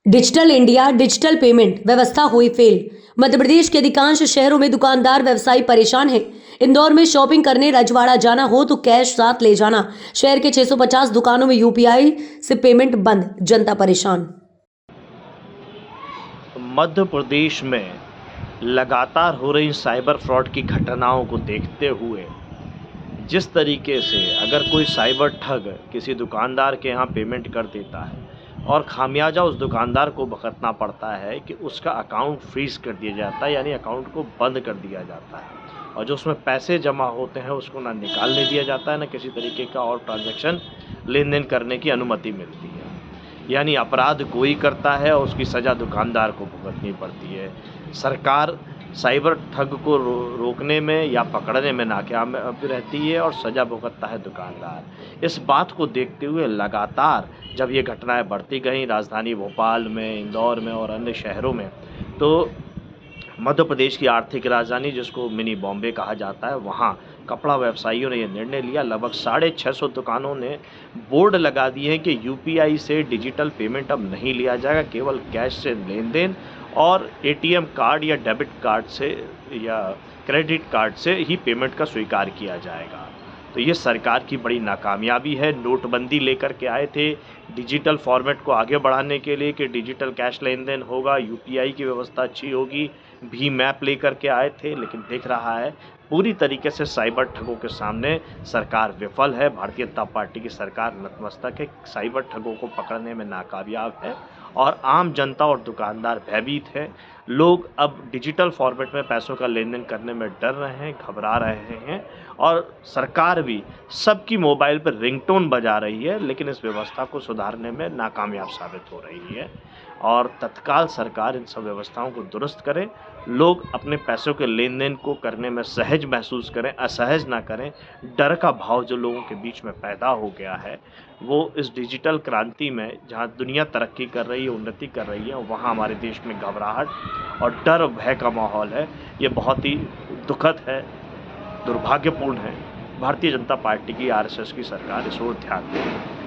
Digital India digital payment व्यवस्था हुई fail. Madhya Pradesh के अधिकांश शहरों में दुकानदार व्यवसायी परेशान हैं। इंदौर में शॉपिंग करने रजवाड़ा जाना हो तो कैश साथ ले जाना। शहर के 650 दुकानों में यूपीआई से पेमेंट बंद, जनता परेशान। मध्य प्रदेश में लगातार हो रही साइबर फ्रॉड की घटनाओं को देखते हुए जिस तरीके से अगर कोई साइबर ठग किसी दुकानदार के यहाँ पेमेंट कर देता है और खामियाजा उस दुकानदार को भुगतना पड़ता है कि उसका अकाउंट फ्रीज कर दिया जाता है, यानी अकाउंट को बंद कर दिया जाता है और जो उसमें पैसे जमा होते हैं उसको ना निकालने दिया जाता है, ना किसी तरीके का और ट्रांजैक्शन लेन देन करने की अनुमति मिलती है। यानी अपराध कोई करता है और उसकी सज़ा दुकानदार को भुगतनी पड़ती है। सरकार साइबर ठग को रोकने में या पकड़ने में नाकाम रहती है और सज़ा भुगतता है दुकानदार। इस बात को देखते हुए लगातार जब ये घटनाएं बढ़ती गईं राजधानी भोपाल में, इंदौर में और अन्य शहरों में, तो मध्य प्रदेश की आर्थिक राजधानी जिसको मिनी बॉम्बे कहा जाता है, वहाँ कपड़ा व्यवसायियों ने यह निर्णय लिया। लगभग 650 दुकानों ने बोर्ड लगा दिए हैं कि यूपीआई से डिजिटल पेमेंट अब नहीं लिया जाएगा, केवल कैश से लेन देन और एटीएम कार्ड या डेबिट कार्ड से या क्रेडिट कार्ड से ही पेमेंट का स्वीकार किया जाएगा। तो ये सरकार की बड़ी नाकामयाबी है। नोटबंदी लेकर के आए थे डिजिटल फॉर्मेट को आगे बढ़ाने के लिए कि डिजिटल कैश लेन देन होगा, यूपीआई की व्यवस्था अच्छी होगी, भीम ऐप लेकर के आए थे, लेकिन दिख रहा है पूरी तरीके से साइबर ठगों के सामने सरकार विफल है। भारतीय जनता पार्टी की सरकार नतमस्तक है, साइबर ठगों को पकड़ने में नाकामयाब है और आम जनता और दुकानदार भयभीत है। लोग अब डिजिटल फॉर्मेट में पैसों का लेन देन करने में डर रहे हैं, घबरा रहे हैं और सरकार भी सबकी मोबाइल पर रिंगटोन बजा रही है, लेकिन इस व्यवस्था को सुधारने में नाकामयाब साबित हो रही है। और तत्काल सरकार इन सब व्यवस्थाओं को दुरुस्त करे, लोग अपने पैसों के लेन देन को करने में सहज महसूस करें, असहज ना करें। डर का भाव जो लोगों के बीच में पैदा हो गया है, वो इस डिजिटल क्रांति में जहाँ दुनिया तरक्की कर रही है, उन्नति कर रही है, वहाँ हमारे देश में घबराहट और डर भय का माहौल है। ये बहुत ही दुखद है, दुर्भाग्यपूर्ण है। भारतीय जनता पार्टी की, आरएसएस की सरकार इस ओर ध्यान दें।